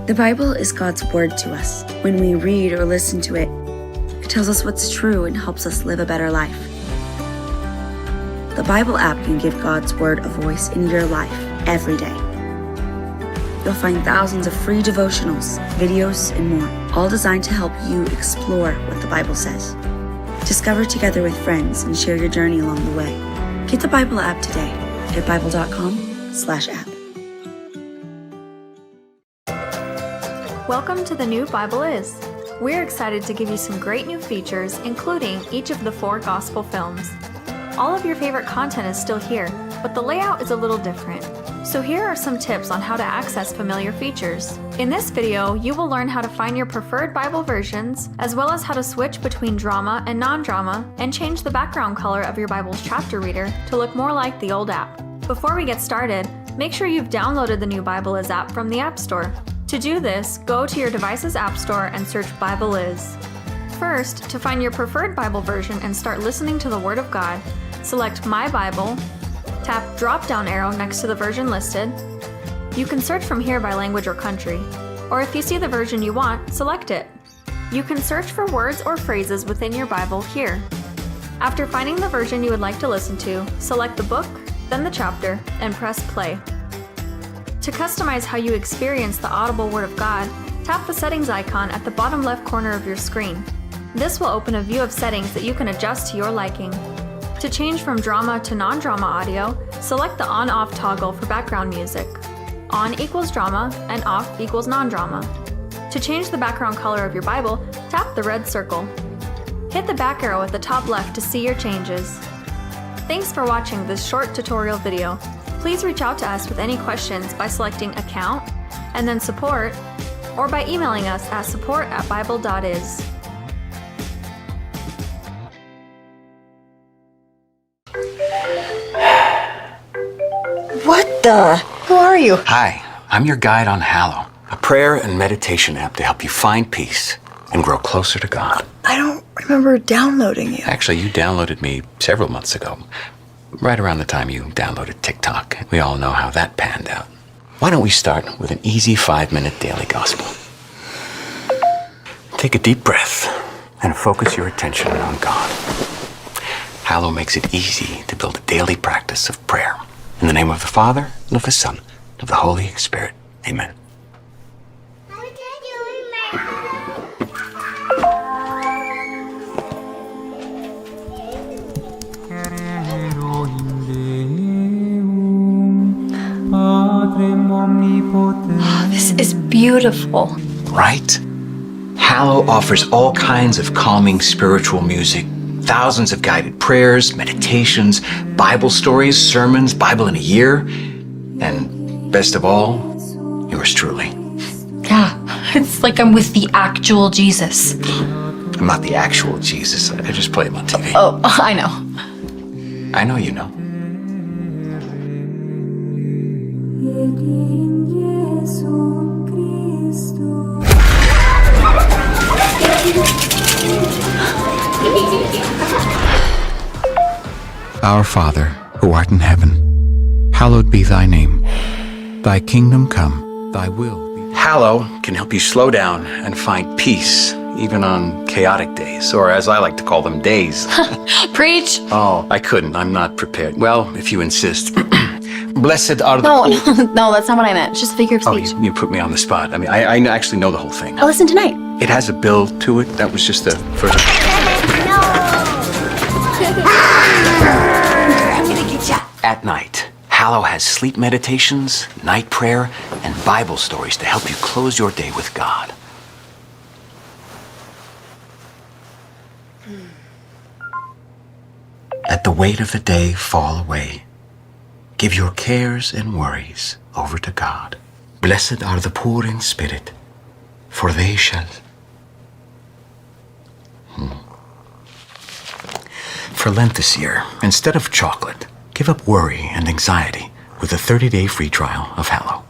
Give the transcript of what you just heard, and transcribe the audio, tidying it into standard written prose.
The Bible is God's word to us. When we read or listen to it, it tells us what's true and helps us live a better life. The Bible app can give God's word a voice in your life every day. You'll find thousands of free devotionals, videos, and more, all designed to help you explore what the Bible says. Discover together with friends and share your journey along the way. Get the Bible app today at bible.com/app. Welcome to The New Bible Is. We're excited to give you some great new features, including each of the 4 gospel films. All of your favorite content is still here, but the layout is a little different. So here are some tips on how to access familiar features. In this video, you will learn how to find your preferred Bible versions, as well as how to switch between drama and non-drama, and change the background color of your Bible's chapter reader to look more like the old app. Before we get started, make sure you've downloaded the New Bible Is app from the App Store. To do this, go to your device's App Store and search Bible Is. First, to find your preferred Bible version and start listening to the Word of God, select My Bible, tap drop-down arrow next to the version listed. You can search from here by language or country, or if you see the version you want, select it. You can search for words or phrases within your Bible here. After finding the version you would like to listen to, select the book, then the chapter, and press play. To customize how you experience the audible Word of God, tap the settings icon at the bottom left corner of your screen. This will open a view of settings that you can adjust to your liking. To change from drama to non-drama audio, select the on-off toggle for background music. On equals drama and off equals non-drama. To change the background color of your Bible, tap the red circle. Hit the back arrow at the top left to see your changes. Thanks for watching this short tutorial video. Please reach out to us with any questions by selecting Account, and then Support, or by emailing us at support@bible.is. What the? Who are you? Hi, I'm your guide on Hallow, a prayer and meditation app to help you find peace and grow closer to God. I don't remember downloading you. Actually, you downloaded me several months ago, right around the time you downloaded TikTok. We all know how that panned out. Why don't we start with an easy 5-minute daily gospel? Take a deep breath and focus your attention on God. Hallow makes it easy to build a daily practice of prayer. In the name of the Father, and of the Son, and of the Holy Spirit. Amen. Oh, this is beautiful. Right? Hallow offers all kinds of calming spiritual music, thousands of guided prayers, meditations, Bible stories, sermons, Bible in a year, and best of all, yours truly. Yeah, it's like I'm with the actual Jesus. I'm not the actual Jesus. I just play him on TV. Oh, I know. I know you know. Our Father, who art in heaven, hallowed be thy name. Thy kingdom come, thy will be. Hallow can help you slow down and find peace, even on chaotic days, or as I like to call them, days. Preach. Oh, I couldn't. I'm not prepared. Well, if you insist. Blessed are the No, no, that's not what I meant. It's just a figure of Oh, speech. you put me on the spot. I mean, I actually know the whole thing. I'll listen tonight. It has a build to it. That was just the first. At night, Hallow has sleep meditations, night prayer, and Bible stories to help you close your day with God. Let the weight of the day fall away. Give your cares and worries over to God. Blessed are the poor in spirit, for they shall. For Lent this year, instead of chocolate, give up worry and anxiety with a 30-day free trial of Hallow.